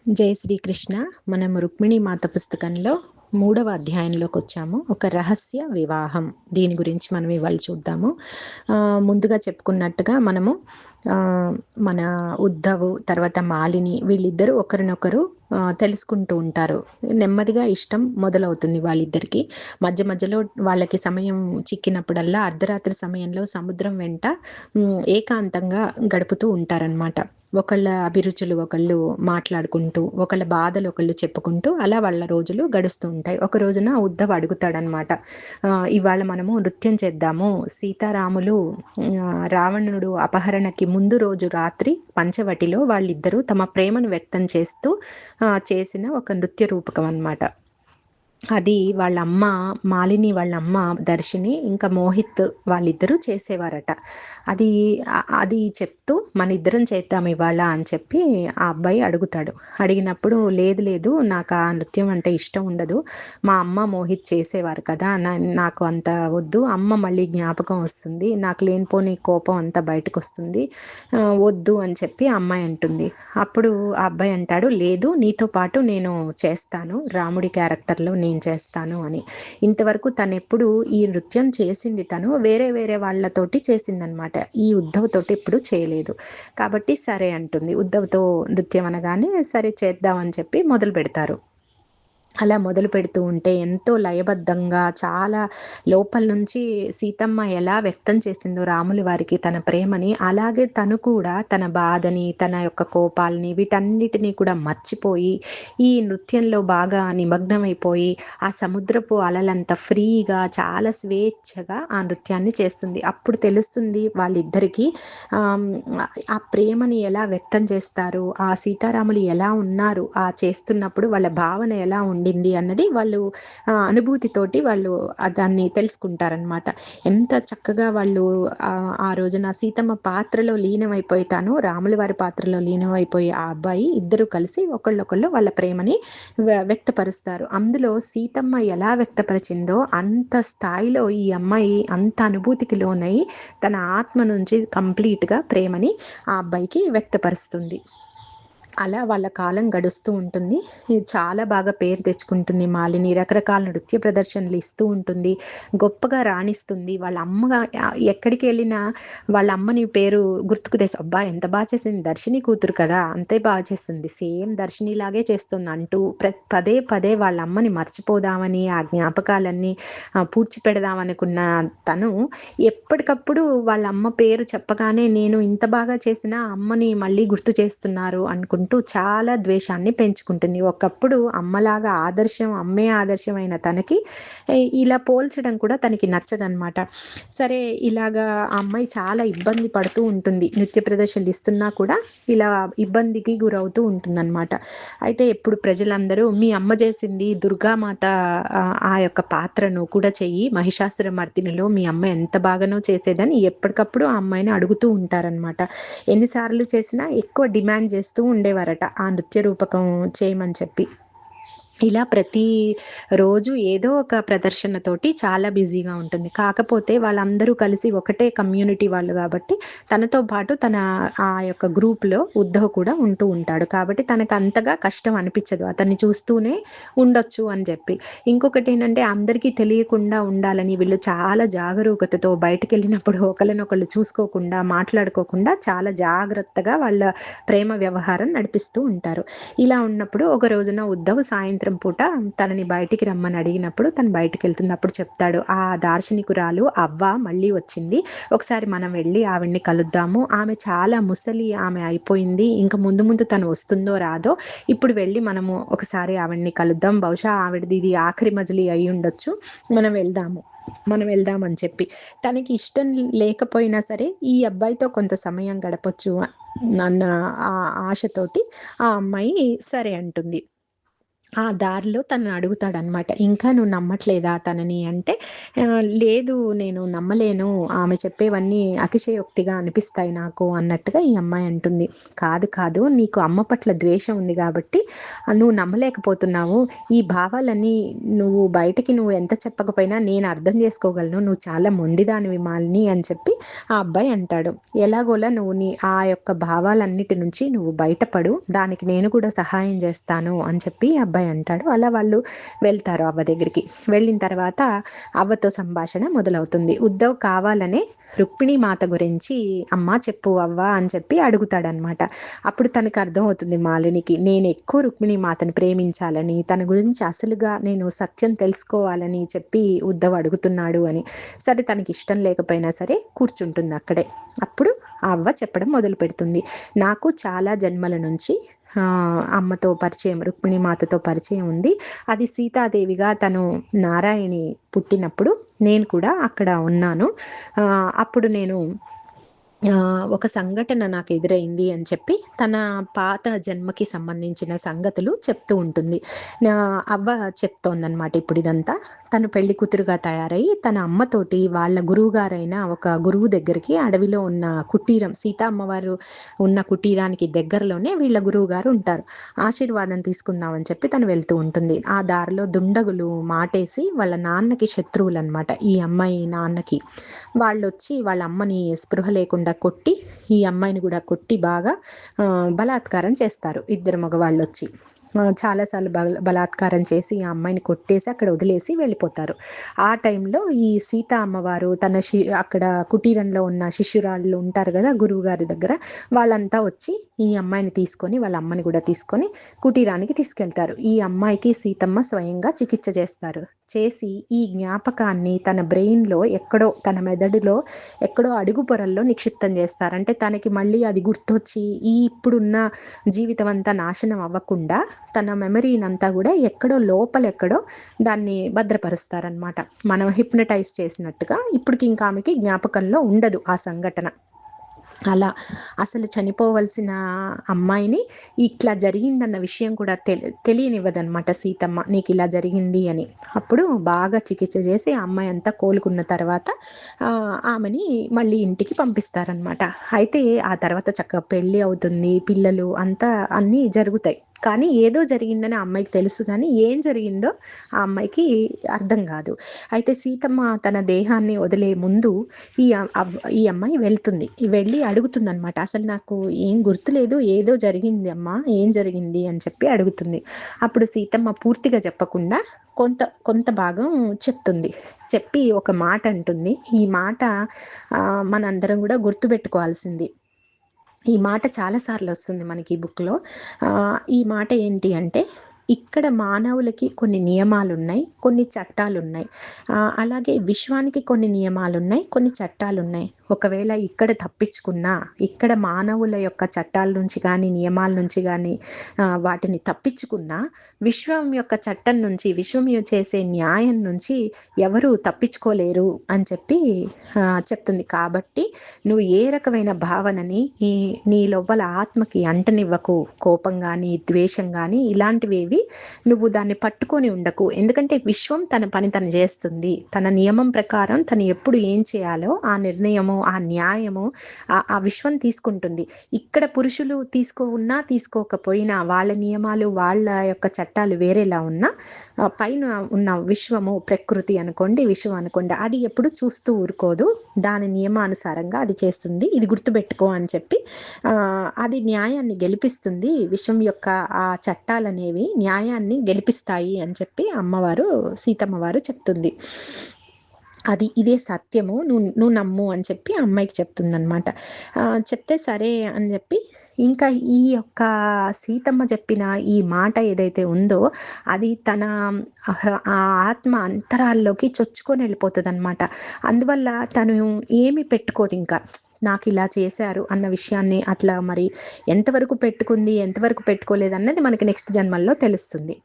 జై శ్రీకృష్ణ. మనం రుక్మిణీ మాత పుస్తకంలో 3వ అధ్యాయంలోకి వచ్చాము. ఒక రహస్య వివాహం, దీని గురించి మనం ఇవాళ చూద్దాము. ముందుగా చెప్పుకున్నట్టుగా మనము మన ఉద్ధవు తర్వాత మాలిని వీళ్ళిద్దరూ ఒకరినొకరు తెలుసుకుంటూ ఉంటారు. నెమ్మదిగా ఇష్టం మొదలవుతుంది వాళ్ళిద్దరికి. మధ్య మధ్యలో వాళ్ళకి సమయం చిక్కినప్పుడల్లా అర్ధరాత్రి సమయంలో సముద్రం వెంట ఏకాంతంగా గడుపుతూ ఉంటారనమాట. ఒకళ్ళ అభిరుచులు ఒకళ్ళు మాట్లాడుకుంటూ, ఒకళ్ళ బాధలు ఒకళ్ళు చెప్పుకుంటూ అలా వాళ్ళ రోజులు గడుస్తూ ఉంటాయి. ఒక రోజున ఉద్ధవ్ అడుగుతాడనమాట, ఇవాళ మనము నృత్యం చేద్దాము. సీతారాములు రావణుడు అపహరణకి ముందు రోజు రాత్రి పంచవటిలో వాళ్ళిద్దరూ తమ ప్రేమను వ్యక్తం చేస్తూ చేసిన ఒక నృత్య రూపకం అన్నమాట. అది వాళ్ళ అమ్మ మాలిని, వాళ్ళ అమ్మ దర్శిని, ఇంకా మోహిత్ వాళ్ళిద్దరూ చేసేవారట. అది అది చెప్తూ మన ఇద్దరం చేద్దాం ఇవాళ అని చెప్పి ఆ అబ్బాయి అడుగుతాడు. అడిగినప్పుడు లేదు లేదు, నాకు ఆ నృత్యం అంటే ఇష్టం ఉండదు. మా అమ్మ మోహిత్ చేసేవారు కదా, నాకు అంత వద్దు. అమ్మ మళ్ళీ జ్ఞాపకం వస్తుంది, నాకు లేనిపోని కోపం అంతా బయటకు వస్తుంది, వద్దు అని చెప్పి ఆ అమ్మాయి అంటుంది. అప్పుడు ఆ అబ్బాయి అంటాడు, లేదు నీతో పాటు నేను చేస్తాను, రాముడి క్యారెక్టర్లో నేను చేస్తాను అని. ఇంతవరకు తనెప్పుడు ఈ నృత్యం చేసింది తను వేరే వేరే వాళ్ళతోటి చేసిందనమాట. ఈ ఉద్ధవ్ తోటి ఎప్పుడు చేయలేదు. కాబట్టి సరే అంటుంది. ఉద్ధవ్‌తో నృత్యం అనగానే సరే చేద్దాం అని చెప్పి మొదలు పెడతారు. అలా మొదలు పెడుతూ ఉంటే ఎంతో లయబద్ధంగా, చాలా లోపల నుంచి సీతమ్మ ఎలా వ్యక్తం చేసిందో రాముల వారికి తన ప్రేమని, అలాగే తను కూడా తన బాధని, తన యొక్క కోపాలని వీటన్నిటిని కూడా మర్చిపోయి ఈ నృత్యంలో బాగా నిమగ్నమైపోయి ఆ సముద్రపు అలలంత ఫ్రీగా చాలా స్వేచ్ఛగా ఆ నృత్యాన్ని చేస్తుంది. అప్పుడు తెలుస్తుంది వాళ్ళిద్దరికీ ఆహ్, ఆ ప్రేమని ఎలా వ్యక్తం చేస్తారు, ఆ సీతారాములు ఎలా ఉన్నారు ఆ చేస్తున్నప్పుడు, వాళ్ళ భావన ఎలా ఉండింది అన్నది వాళ్ళు అనుభూతితోటి వాళ్ళు దాన్ని తెలుసుకుంటారనమాట. ఎంత చక్కగా వాళ్ళు ఆ రోజున సీతమ్మ పాత్రలో లీనమైపోతాను, రాముల వారి పాత్రలో లీనమైపోయి ఆ అబ్బాయి ఇద్దరు కలిసి ఒకళ్ళొకళ్ళు వాళ్ళ ప్రేమని వ్యక్తపరుస్తారు. అందులో సీతమ్మ ఎలా వ్యక్తపరిచిందో అంత స్థాయిలో ఈ అమ్మాయి అంత అనుభూతికి లోనై తన ఆత్మ నుంచి కంప్లీట్‌గా ప్రేమని ఆ అబ్బాయికి వ్యక్తపరుస్తుంది. అలా వాళ్ళ కాలం గడుస్తూ ఉంటుంది. ఇది చాలా బాగా పేరు తెచ్చుకుంటుంది మాలిని. రకరకాల నృత్య ప్రదర్శనలు ఇస్తూ ఉంటుంది. గొప్పగా రాణిస్తుంది. వాళ్ళ అమ్మగా ఎక్కడికెళ్ళినా వాళ్ళ అమ్మని పేరు గుర్తుకు అబ్బా! ఎంత చేసింది, దర్శిని కూతురు కదా, అంతే చేస్తుంది. సేమ్ దర్శినిలాగే చేస్తుంది అంటూ పదే పదే వాళ్ళ అమ్మని మర్చిపోదామని, ఆ జ్ఞాపకాలన్నీ పూడ్చిపెడదామనుకున్న తను ఎప్పటికప్పుడు వాళ్ళ అమ్మ పేరు చెప్పగానే నేను ఇంత బాగా చేసినా అమ్మని మళ్ళీ గుర్తు చేస్తున్నారు అనుకుంటూ చాలా ద్వేషాన్ని పెంచుకుంటుంది. ఒకప్పుడు అమ్మలాగా ఆదర్శం, అమ్మే ఆదర్శమైన తనకి ఇలా పోల్చడం కూడా తనకి నచ్చదనమాట. సరే ఇలాగా ఆ అమ్మాయి చాలా ఇబ్బంది పడుతూ ఉంటుంది. నృత్య ప్రదర్శనలు ఇస్తున్నా కూడా ఇలా ఇబ్బందికి గురవుతూ ఉంటుందన్నమాట. అయితే ఎప్పుడు ప్రజలందరూ మీ అమ్మ చేసింది దుర్గామాత ఆ యొక్క పాత్రను కూడా చెయ్యి, మహిషాసురమర్దినిలో మీ అమ్మ ఎంత బాగానో చేసేదని ఎప్పటికప్పుడు ఆ అమ్మాయిని అడుగుతూ ఉంటారనమాట. ఎన్నిసార్లు చేసినా ఎక్కువ డిమాండ్ చేస్తూ ఉండేవారట ఆ నృత్య రూపకం చేయమని చెప్పి. ఇలా ప్రతి రోజు ఏదో ఒక ప్రదర్శనతోటి చాలా బిజీగా ఉంటుంది. కాకపోతే వాళ్ళందరూ కలిసి ఒకటే కమ్యూనిటీ వాళ్ళు గాబట్టి, తనతో పాటు తన ఆ యొక్క గ్రూప్‌లో ఉద్ధవ్ కూడా ఉంటూ ఉంటాడు. కాబట్టి తనకంతగా కష్టం అనిపిచ్చదు, అతన్ని చూస్తూనే ఉండొచ్చు అని జెప్పి. ఇంకొకటేంటంటే అందరికీ తెలియకుండా ఉండాలని వీళ్ళు చాలా జాగరూకతతో బయటికెళ్ళినప్పుడు ఒకళ్ళనొకళ్ళు చూసుకోకుండా, మాట్లాడుకోకుండా చాలా జాగ్రత్తగా వాళ్ళ ప్రేమ వ్యవహారం నడిపిస్తూ ఉంటారు. ఇలా ఉన్నప్పుడు ఒక రోజున ఉద్ధవ్ సాయంత్రం పూట తనని బయటికి రమ్మని అడిగినప్పుడు తను బయటికెళ్తున్నప్పుడు చెప్తాడు, ఆ దార్శనికురాలు అవ్వ మళ్ళీ వచ్చింది, ఒకసారి మనం వెళ్ళి ఆవిడ్ని కలుద్దాము. ఆమె చాలా ముసలి ఆమె అయిపోయింది, ఇంక ముందు ముందు తను వస్తుందో రాదో, ఇప్పుడు వెళ్ళి మనము ఒకసారి ఆవిడ్ని కలుద్దాం, బహుశా ఆవిడది ఇది ఆఖరి మజిలీ అయ్యుండొచ్చు, మనం వెళ్దాము, మనం వెళ్దాం అని చెప్పి. తనకి ఇష్టం లేకపోయినా సరే ఈ అబ్బాయితో కొంత సమయం గడపొచ్చు అన్న ఆ ఆశతోటి ఆ అమ్మాయి సరే అంటుంది. ఆ దారిలో తనని అడుగుతాడనమాట. "ఇంకా నువ్వు నమ్మట్లేదా తనని" అంటే, లేదు నేను నమ్మలేను. ఆమె చెప్పేవన్నీ అతిశయోక్తిగా అనిపిస్తాయి నాకు" అన్నట్టుగా ఈ అమ్మాయి అంటుంది. "కాదు, కాదు నీకు అమ్మ పట్ల ద్వేషం ఉంది గాబట్టి నువ్వు నమ్మలేకపోతున్నావు. ఈ భావాలన్నీ నువ్వు ఎంత చెప్పకపోయినా నేను అర్థం చేసుకోగలను. నువ్వు చాలా మొండిదానివి మాలిని" అని చెప్పి ఆ అబ్బాయి అంటాడు. "ఎలాగోలా నువ్వు ఆ యొక్క భావాలన్నిటి నుంచి నువ్వు బయటపడు. దానికి నేను కూడా సహాయం చేస్తాను" అని చెప్పి ఆ అబ్బాయి అంటాడు. అలా వాళ్ళు వెళ్తారు అవ్వ దగ్గరికి. వెళ్ళిన తర్వాత అవ్వతో సంభాషణ మొదలవుతుంది. ఉద్ధవ్ కావాలనే రుక్మిణీ మాత గురించి "అమ్మా చెప్పు అవ్వ" అని చెప్పి అడుగుతాడనమాట. అప్పుడు తనకు అర్థమవుతుంది మాలినికి, నేను ఎక్కువ రుక్మిణీ మాతను ప్రేమించాలని, తన గురించి అసలుగా నేను సత్యం తెలుసుకోవాలని చెప్పి ఉద్ధవ్ అడుగుతున్నాడు అని. సరే తనకి ఇష్టం లేకపోయినా సరే కూర్చుంటుంది అక్కడే. అప్పుడు ఆ అవ్వ చెప్పడం మొదలు పెడుతుంది. "నాకు చాలా జన్మల నుంచి అమ్మతో పరిచయం, రుక్మిణీ మాతతో పరిచయం ఉంది. అది సీతాదేవిగా తను నారాయణి పుట్టినప్పుడు నేను కూడా అక్కడ ఉన్నాను. అప్పుడు నేను ఒక సంఘటన నాకు ఎదురైంది" అని చెప్పి తన పాత జన్మకి సంబంధించిన సంగతులు చెప్తూ ఉంటుంది. అవ్వ చెప్తోందనమాట ఇప్పుడు ఇదంతా. తను పెళ్లి కూతురుగా తయారై తన అమ్మతోటి వాళ్ళ గురువుగారైన ఒక గురువు దగ్గరికి అడవిలో ఉన్న కుటీరం, సీతా అమ్మవారు ఉన్న కుటీరానికి దగ్గరలోనే వీళ్ళ గురువు గారు ఉంటారు. ఆశీర్వాదం తీసుకుందామని చెప్పి తను వెళ్తూ ఉంటుంది. ఆ దారిలో దుండగులు మాటేసి వాళ్ళ నాన్నకి శత్రువులనమాట, ఈ అమ్మాయి నాన్నకి. వాళ్ళొచ్చి వాళ్ళ అమ్మని స్పృహ లేకుండా కొట్టి, ఈ అమ్మాయిని కూడా కొట్టి బాగా బలాత్కారం చేస్తారు ఇద్దరు మగవాళ్ళొచ్చి. చాలాసార్లు బలాత్కారం చేసి ఆ అమ్మాయిని కొట్టేసి అక్కడ వదిలేసి వెళ్ళిపోతారు. ఆ టైంలో ఈ సీతా అమ్మవారు తన అక్కడ కుటీరంలో ఉన్న శిష్యురాళ్ళు ఉంటారు కదా గురువు గారి దగ్గర, వాళ్ళంతా వచ్చి ఈ అమ్మాయిని తీసుకొని వాళ్ళ అమ్మని కూడా తీసుకొని కుటీరానికి తీసుకెళ్తారు. ఈ అమ్మాయికి సీతమ్మ స్వయంగా చికిత్స చేస్తారు. చేసి ఈ జ్ఞాపకాన్ని తన బ్రెయిన్లో ఎక్కడో, తన మెదడులో ఎక్కడో అడుగు పొరల్లో నిక్షిప్తం చేస్తారు. అంటే తనకి మళ్ళీ అది గుర్తొచ్చి ఈ ఇప్పుడున్న జీవితం అంతా నాశనం అవ్వకుండా తన మెమరీనంతా కూడా ఎక్కడో లోపలెక్కడో దాన్ని భద్రపరుస్తారనమాట. మనం హిప్నటైజ్ చేసినట్టుగా ఇప్పటికి ఇంకా ఆమెకి జ్ఞాపకంలో ఉండదు ఆ సంఘటన. అలా అసలు చనిపోవలసిన అమ్మాయిని ఇట్లా జరిగిందన్న విషయం కూడా తెలియనివ్వదనమాట సీతమ్మ, నీకు ఇలా జరిగింది అని. అప్పుడు బాగా చికిత్స చేసి ఆ అమ్మాయి అంతా కోలుకున్న తర్వాత ఆమెని మళ్ళీ ఇంటికి పంపిస్తారనమాట. అయితే ఆ తర్వాత చక్కగా పెళ్ళి అవుతుంది, పిల్లలు అంతా అన్నీ జరుగుతాయి. కానీ ఏదో జరిగిందని ఆ అమ్మాయికి తెలుసు, కానీ ఏం జరిగిందో ఆ అమ్మాయికి అర్థం కాదు. అయితే సీతమ్మ తన దేహాన్ని వదిలే ముందు ఈ ఈ అమ్మాయి వెళ్ళి అడుగుతుంది అనమాట. అసలు నాకు ఏం గుర్తులేదు, ఏదో జరిగింది అమ్మా, ఏం జరిగింది అని చెప్పి అడుగుతుంది. అప్పుడు సీతమ్మ పూర్తిగా చెప్పకుండా కొంత కొంత భాగం చెప్తుంది. చెప్పి ఒక మాట అంటుంది. ఈ మాట మనందరం కూడా గుర్తుపెట్టుకోవాల్సింది. ఈ మాట చాలాసార్లు వస్తుంది మనకి ఈ బుక్లో. ఈ మాట ఏంటి అంటే, ఇక్కడ మానవులకి కొన్ని నియమాలున్నాయి, కొన్ని చట్టాలున్నాయి. అలాగే విశ్వానికి కొన్ని నియమాలున్నాయి, కొన్ని చట్టాలున్నాయి. ఒకవేళ ఇక్కడ తప్పించుకున్నా, ఇక్కడ మానవుల యొక్క చట్టాల నుంచి కానీ నియమాల నుంచి కానీ వాటిని తప్పించుకున్నా, విశ్వం యొక్క చట్టం నుంచి, విశ్వం చేసే న్యాయం నుంచి ఎవరు తప్పించుకోలేరు అని చెప్పి చెప్తుంది. కాబట్టి నువ్వు ఏ రకమైన భావనని నీ లోపల ఆత్మకి అంటనివ్వకు. కోపం కానీ ద్వేషం కానీ ఇలాంటివేవి నువ్వు దాన్ని పట్టుకొని ఉండకు. ఎందుకంటే విశ్వం తన పని తను చేస్తుంది. తన నియమం ప్రకారం తను ఎప్పుడు ఏం చేయాలో ఆ నిర్ణయము, ఆ న్యాయము ఆ విశ్వం తీసుకుంటుంది. ఇక్కడ పురుషులు తీసుకోకపోయినా, వాళ్ళ నియమాలు వాళ్ళ యొక్క చట్టాలు వేరేలా ఉన్నా, పైన ఉన్న విశ్వము, ప్రకృతి అనుకోండి, విశ్వం అనుకోండి, అది ఎప్పుడు చూస్తూ ఊరుకోదు. దాని నియమానుసారంగా అది చేస్తుంది. ఇది గుర్తుపెట్టుకో అని చెప్పి అది న్యాయాన్ని గెలిపిస్తుంది. విశ్వం యొక్క ఆ చట్టాలనేవి న్యాయాన్ని గెలిపిస్తాయి అని చెప్పి అమ్మవారు, సీతమ్మ వారు చెప్తుంది. ఇదే సత్యము, నువ్వు నమ్ము అని చెప్పి అమ్మాయికి చెప్తుందనమాట. చెప్తే సరే అని చెప్పి ఇంకా ఈ యొక్క సీతమ్మ చెప్పిన ఈ మాట ఏదైతే ఉందో అది తన ఆ ఆత్మ అంతరాల్లోకి చొచ్చుకొని వెళ్ళిపోతుంది అనమాట. అందువల్ల తను ఏమి పెట్టుకోదు ఇంకా, నాకు ఇలా చేశారు అన్న విషయాన్ని. అట్లా మరి ఎంతవరకు పెట్టుకుంది, ఎంతవరకు పెట్టుకోలేదు అన్నది మనకి నెక్స్ట్ జన్మల్లో తెలుస్తుంది.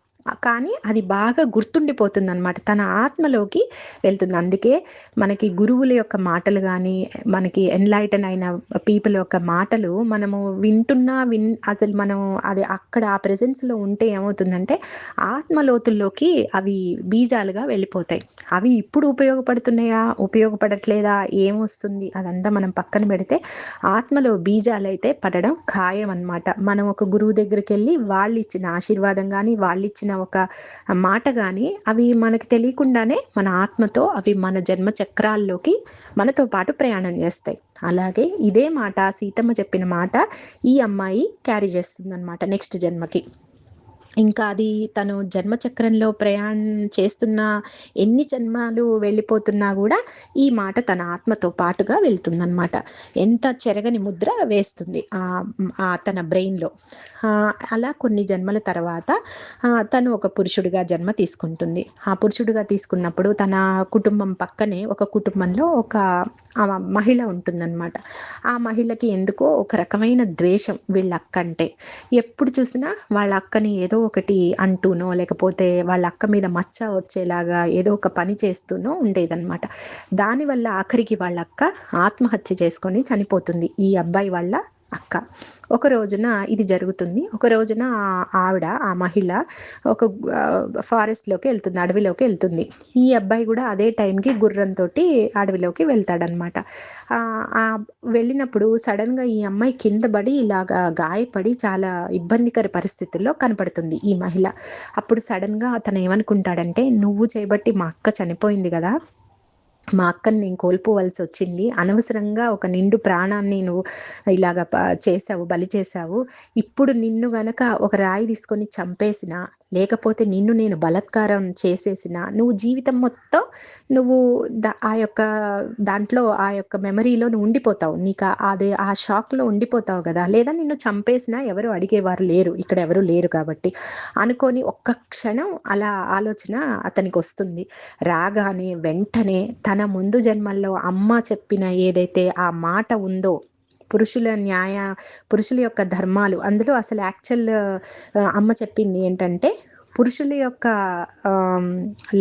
కానీ అది బాగా గుర్తుండిపోతుందనమాట. తన ఆత్మలోకి వెళ్తుంది. అందుకే మనకి గురువుల యొక్క మాటలు గానీ, మనకి ఎన్‌లైటన్ అయిన పీపుల్ యొక్క మాటలు మనము వింటున్నా అసలు మనం అది అక్కడ ఆ ప్రెజెన్స్‌లో ఉంటే ఏమవుతుందంటే, ఆత్మ లోతుల్లోకి అవి బీజాలుగా వెళ్ళిపోతాయి. అవి ఇప్పుడు ఉపయోగపడుతున్నాయా? ఉపయోగపడట్లేదా? ఏమొస్తుంది? అదంతా మనం పక్కన పెడితే, ఆత్మలో బీజాలైతే పడడం ఖాయమనమాట. మనం ఒక గురువు దగ్గరికెళ్ళి వాళ్ళిచ్చిన ఆశీర్వాదం గానీ, వాళ్ళిచ్చిన ఒక మాట గాని అవి మనకి తెలియకుండానే మన ఆత్మతో అవి మన జన్మ చక్రాల్లోకి మనతో పాటు ప్రయాణం చేస్తాయి. అలాగే ఇదే మాట సీతమ్మ చెప్పిన మాట ఈ అమ్మాయి క్యారీ చేస్తుందనమాట నెక్స్ట్ జన్మకి. ఇంకా అది తను జన్మచక్రంలో ప్రయాణం చేస్తున్న ఎన్ని జన్మాలు వెళ్ళిపోతున్నా గూడా ఈ మాట తన ఆత్మతో పాటుగా వెళ్తుందనమాట. ఎంత చెరగని ముద్ర వేస్తుంది తన బ్రెయిన్‌లో. అలా కొన్ని జన్మల తర్వాత తను ఒక పురుషుడిగా జన్మ తీసుకుంటుంది. ఆ పురుషుడిగా తీసుకున్నప్పుడు తన కుటుంబం పక్కనే ఒక కుటుంబంలో ఒక మహిళ ఉంటుందనమాట. ఆ మహిళకి ఎందుకో ఒక రకమైన ద్వేషం వీళ్ళ అక్కంటే. ఎప్పుడు చూసినా వాళ్ళ అక్కని ఏదో ఒకటి అంటూనో, లేకపోతే వాళ్ళ అక్క మీద మచ్చ వచ్చేలాగా ఏదో ఒక పని చేస్తూనో ఉండేదనమాట. దానివల్ల ఆఖరికి వాళ్ళ అక్క ఆత్మహత్య చేసుకొని చనిపోతుంది. ఈ అబ్బాయి వాళ్ళ అక్క. ఒక రోజున ఇది జరుగుతుంది. ఒక రోజున ఆ మహిళ ఒక ఫారెస్ట్‌లోకి ఎళ్తుంది. అడవిలోకి ఎళ్తుంది. ఈ అబ్బాయి గూడా అదే టైంకి గుర్రంతోటి అడవిలోకి వెళ్తాడనమాట. వెళ్ళినప్పుడు సడెన్‌గా ఈ అమ్మాయి కింద పడి ఇలాగా గాయపడి చాలా ఇబ్బందికర పరిస్థితుల్లో కనపడుతుంది ఈ మహిళ. అప్పుడు సడెన్‌గా అతను ఏమనుకుంటాడంటే, "నువ్వు చేయబట్టి మా అక్క చనిపోయింది గదా! మా అక్కని నేను కోల్పోవలసొచ్చింది. అనవసరంగా ఒక నిండు ప్రాణాన్ని నువ్వు ఇలాగ చేశావు, బలి చేశావు. ఇప్పుడు నిన్ను గనక ఒక రాయి తీసుకొని చంపేసినా, లేకపోతే నిన్ను నేను బలాత్కారం చేసేసినా, నువ్వు జీవితం మొత్తం నువ్వు ఆ యొక్క దాంట్లో ఆ యొక్క మెమరీలో నువ్వు ఉండిపోతావు. ఆ షాక్‌లో ఉండిపోతావు గదా! లేదా నిన్ను చంపేసినా ఎవరు అడిగేవారు లేరు. ఇక్కడ ఎవరు లేరు కాబట్టి. అనుకోని ఒక్క క్షణం అలా ఆలోచన అతనికొస్తుంది. రాగానే వెంటనే తన ముందు జన్మల్లో అమ్మ చెప్పిన ఏదైతే ఆ మాట ఉందో, పురుషుల న్యాయ పురుషుల యొక్క ధర్మాలు అందులో అసలు యాక్చువల్ అమ్మ చెప్పింది ఏంటంటే, పురుషుల యొక్క ఆహ్,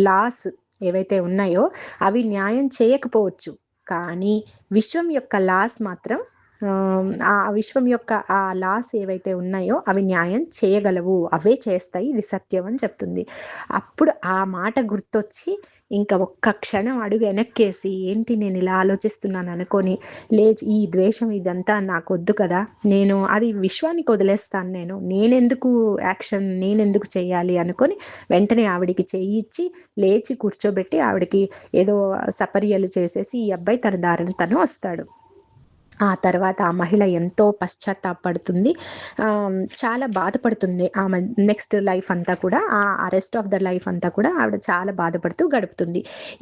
లాస్ ఏవైతే ఉన్నాయో అవి న్యాయం చేయకపోవచ్చు. కానీ విశ్వం యొక్క లాస్ మాత్రం ఆ విశ్వం యొక్క ఆ లాస్ ఏవైతే ఉన్నాయో అవి న్యాయం చేయగలవు. అవే చేస్తాయి. ఇది సత్యం అని చెప్తుంది. అప్పుడు ఆ మాట గుర్తొచ్చి ఇంకా ఒక్క క్షణం అడుగు వెనక్కేసి ఏంటి నేను ఇలా ఆలోచిస్తున్నాను అనుకోని లేచి ఈ ద్వేషం ఇదంతా నాకొద్దు కదా! నేను అది విశ్వానికి వదిలేస్తాను నేను. నేనెందుకు చేయాలి అనుకోని వెంటనే ఆవిడకి చెయ్యిచ్చి లేచి కూర్చోబెట్టి ఆవిడకి ఏదో సపర్యలు చేసేసి ఈ అబ్బాయి తన దారిన తను వస్తాడు. ఆ తర్వాత ఆ మహిళ ఎంతో పశ్చాత్తాపపడుతుంది. చాలా బాధపడుతుంది. ఆమె నెక్స్ట్ లైఫ్ అంతా కూడా రెస్ట్ ఆఫ్ ద లైఫ్ అంతా కూడా ఆవిడ చాలా బాధపడుతూ గడుపుతుంది.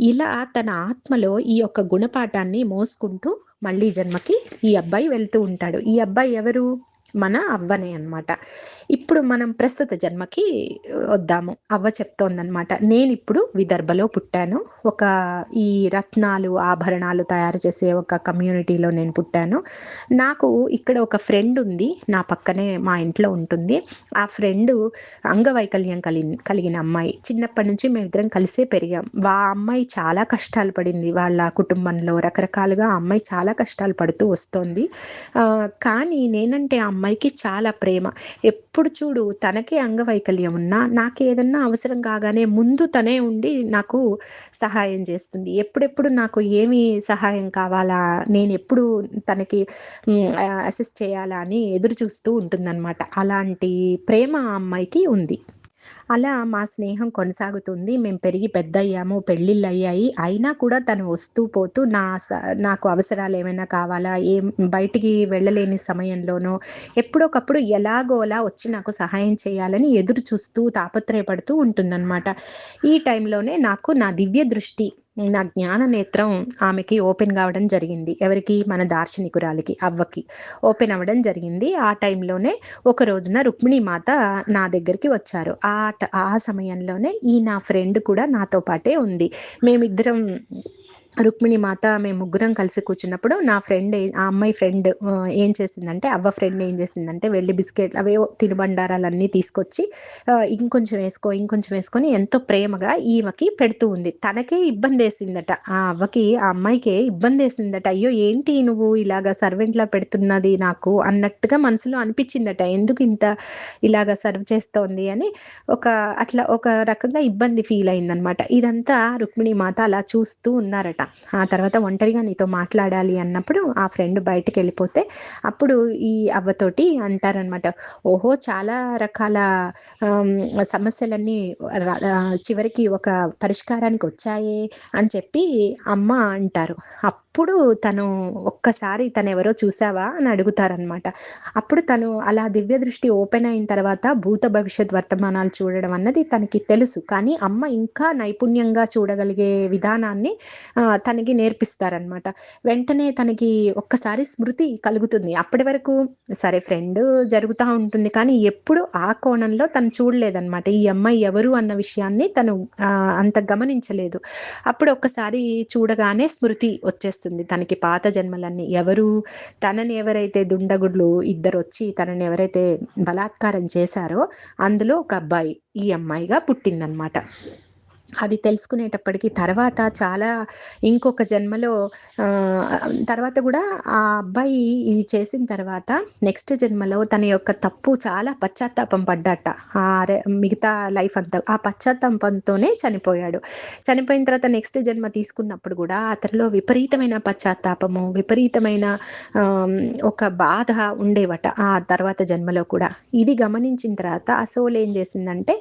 ఇలా తన ఆత్మలో ఈ యొక్క గుణపాఠాన్ని మోసుకుంటూ మళ్ళీ జన్మకి ఈ అబ్బాయి వెళ్తూ ఉంటాడు. ఈ అబ్బాయి ఎవరు? మన అవ్వనే అన్నమాట. ఇప్పుడు మనం ప్రస్తుత జన్మకి వద్దాము. అవ్వ చెప్తోందనమాట. నేనిప్పుడు విదర్భలో పుట్టాను. ఒక ఈ రత్నాలు, ఆభరణాలు తయారు చేసే ఒక కమ్యూనిటీలో నేను పుట్టాను. నాకు ఇక్కడ ఒక ఫ్రెండ్ ఉంది. నా పక్కనే మా ఇంట్లో ఉంటుంది. ఆ ఫ్రెండు అంగవైకల్యం కలిగిన అమ్మాయి. చిన్నప్పటి నుంచి మేమిద్దరం కలిసే పెరిగాం. ఆ అమ్మాయి చాలా కష్టాలు పడింది. వాళ్ళ కుటుంబంలో రకరకాలుగా ఆ అమ్మాయి చాలా కష్టాలు పడుతూ వస్తోంది. కానీ నేనంటే ఆ అమ్మాయికి చాలా ప్రేమ. ఎప్పుడు చూడు తనకే అంగవైకల్యం ఉన్నా, నాకేదన్నా అవసరం కాగానే ముందు తనే ఉండి నాకు సహాయం చేస్తుంది. ఎప్పుడెప్పుడు నాకు ఏమి సహాయం కావాలా, నేనెప్పుడు తనకి అసిస్ట్ చేయాలా అని ఎదురు చూస్తూ ఉంటుందనమాట. అలాంటి ప్రేమ ఆ అమ్మాయికి ఉంది. అలా మా స్నేహం కొనసాగుతుంది. మేము పెరిగి పెద్దయ్యాము, పెళ్ళిళ్ళయ్యాయి. అయినా కూడా తను వస్తూ పోతూ నాకు అవసరాలేమైనా కావాలా, బయటికి వెళ్ళలేని సమయంలోనో, ఎప్పుడోకప్పుడు ఎలాగోలా వచ్చి నాకు సహాయం చేయాలని ఎదురు చూస్తూ, తాపత్రయపడుతూ ఉంటుందనమాట. ఈ టైంలోనే నాకు నా దివ్య దృష్టి, నా జ్ఞాన నేత్రం ఆమెకి ఓపెన్ కావడం జరిగింది. ఎవరికి? మన దార్శనికురాలికి, అవ్వకి ఓపెన్ అవ్వడం జరిగింది. ఆ టైంలోనే ఒక రోజున రుక్మిణి మాత నా దగ్గరికి వచ్చారు. ఆ సమయంలోనే నా ఫ్రెండ్ కూడా నాతో పాటే ఉంది. మేమిద్దరం రుక్మిణి మాత మేము ముగ్గురం కలిసి కూర్చున్నప్పుడు నా ఫ్రెండ్ ఆ అమ్మాయి ఫ్రెండ్ ఏం చేసిందంటే, అవ్వ ఫ్రెండ్ ఏం చేసిందంటే వెళ్ళి బిస్కెట్లు అవేవో తినుబండారాలన్నీ తీసుకొచ్చి ఇంకొంచెం వేసుకో ఇంకొంచెం వేసుకొని ఎంతో ప్రేమగా ఈమెకి పెడుతూ ఉంది. తనకే ఇబ్బంది వేసిందట, ఆ అవ్వకి ఆ అమ్మాయికే ఇబ్బంది వేసిందట. అయ్యో ఏంటి నువ్వు ఇలాగా సర్వెంట్లా పెడుతున్నది నాకు అన్నట్టుగా మనసులో అనిపించిందట. ఎందుకు ఇంత ఇలాగా సర్వ్ చేస్తోంది అని అట్లా ఒక రకంగా ఇబ్బంది ఫీల్ అయిందనమాట. ఇదంతా రుక్మిణి మాత అలా చూస్తూ ఉన్నారట. ఆ తర్వాత ఒంటరిగా నీతో మాట్లాడాలి అన్నప్పుడు ఆ ఫ్రెండ్ బయటకు వెళ్ళిపోతే అప్పుడు ఈ అవ్వతోటి అంటారనమాట, ఓహో చాలా రకాల ఆమ్, సమస్యలన్నీ చివరికి ఒక పరిష్కారానికి వచ్చాయే అని చెప్పి అమ్మ అంటారు. అప్పుడు తను ఒక్కసారి తను ఎవరో చూసావా అని అడుగుతారనమాట. అప్పుడు తను అలా దివ్య దృష్టి ఓపెన్ అయిన తర్వాత భూత భవిష్యత్ వర్తమానాలు చూడడం అన్నది తనకి తెలుసు. కానీ అమ్మ ఇంకా నైపుణ్యంగా చూడగలిగే విధానాన్ని తనకి నేర్పిస్తారనమాట. వెంటనే తనకి ఒక్కసారి స్మృతి కలుగుతుంది. అప్పటి వరకు సరే ఫ్రెండ్ జరుగుతూ ఉంటుంది కానీ ఎప్పుడు ఆ కోణంలో తను చూడలేదన్నమాట. ఈ అమ్మాయి ఎవరు అన్న విషయాన్ని తను అంత గమనించలేదు. అప్పుడు ఒక్కసారి చూడగానే స్మృతి వచ్చేస్తుంది తనకి. పాత జన్మలన్నీ ఎవరు, తనని ఎవరైతే దుండగుడ్లు ఇద్దరు వచ్చి తనని ఎవరైతే బలాత్కారం చేశారో అందులో ఒక అబ్బాయి ఈ అమ్మాయిగా పుట్టిందనమాట. అది తెలుసుకునేటప్పటికి తర్వాత చాలా ఇంకొక జన్మలో తర్వాత కూడా ఆ అబ్బాయి ఇది చేసిన తర్వాత నెక్స్ట్ జన్మలో తన యొక్క తప్పు చాలా పశ్చాత్తాపం పడ్డట. మిగతా లైఫ్ అంతా ఆ పశ్చాత్తాపంతోనే చనిపోయాడు. చనిపోయిన తర్వాత నెక్స్ట్ జన్మ తీసుకున్నప్పుడు కూడా అతనిలో విపరీతమైన పశ్చాత్తాపము, విపరీతమైన ఒక బాధ ఉండేవట ఆ తర్వాత జన్మలో కూడా. ఇది గమనించిన తర్వాత ఆ సోల్ ఏం చేసిందంటే